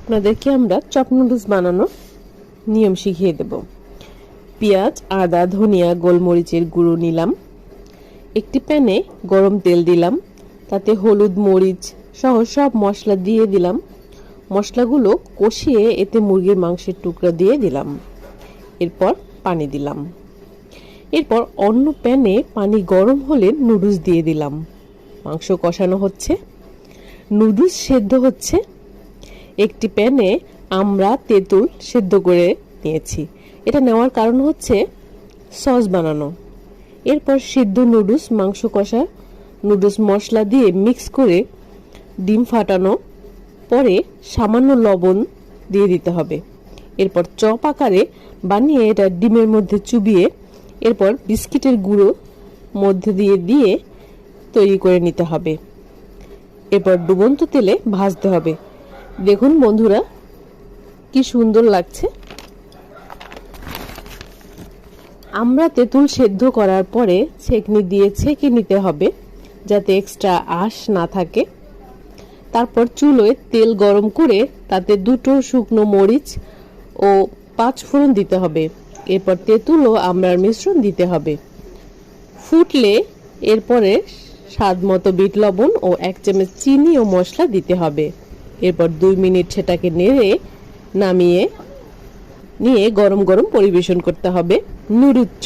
আপনাদেরকে আমরা chop noodles বানানোর নিয়ম শিখিয়ে দেব। পেঁয়াজ, আদা, ধনিয়া, গোলমরিচের গুঁড়ো নিলাম। একটি প্যানে গরম তেল দিলাম, তাতে হলুদ, মরিচ সহ সব মশলা দিয়ে দিলাম। মশলাগুলো কষিয়ে এতে মুরগির মাংসের টুকরা দিয়ে দিলাম। এরপর পানি দিলাম। এরপর অন্য প্যানে পানি গরম হলে নুডলস দিয়ে দিলাম। মাংস কষানো হচ্ছে, নুডলস সেদ্ধ হচ্ছে। একটি প্যানে আমরা তেঁতুল সেদ্ধ করে নিয়েছি। এটা নেওয়ার কারণ হচ্ছে সস বানানো। এরপর সিদ্ধ নুডলস, মাংস কষা নুডলস মশলা দিয়ে মিক্স করে ডিম ফাটানো পরে সামান্য লবণ দিয়ে দিতে হবে। এরপর চপ আকারে বানিয়ে এটা ডিমের মধ্যে চুবিয়ে এরপর বিস্কিটের গুঁড়ো মধ্যে দিয়ে তৈরি করে নিতে হবে। এরপর ডুবন্ত তেলে ভাজতে হবে। দেখুন বন্ধুরা, কি সুন্দর লাগছে। আমরা তেঁতুল সেদ্ধ করার পরে ছেঁকনি দিয়ে ছেঁকে নিতে হবে যাতে এক্সট্রা আঁশ না থাকে। তারপর চুলোয় তেল গরম করে তাতে 2টো শুকনো মরিচ ও 5 ফোড়ন দিতে হবে। এরপর তেঁতুল ও আমড়ার মিশ্রণ দিতে হবে। ফুটলে এরপরে স্বাদ মতো বিট লবণ ও 1 চামচ চিনি ও মশলা দিতে হবে। এরপর 2 মিনিট সেটাকে নেড়ে নামিয়ে নিয়ে গরম গরম পরিবেশন করতে হবে নুডলস।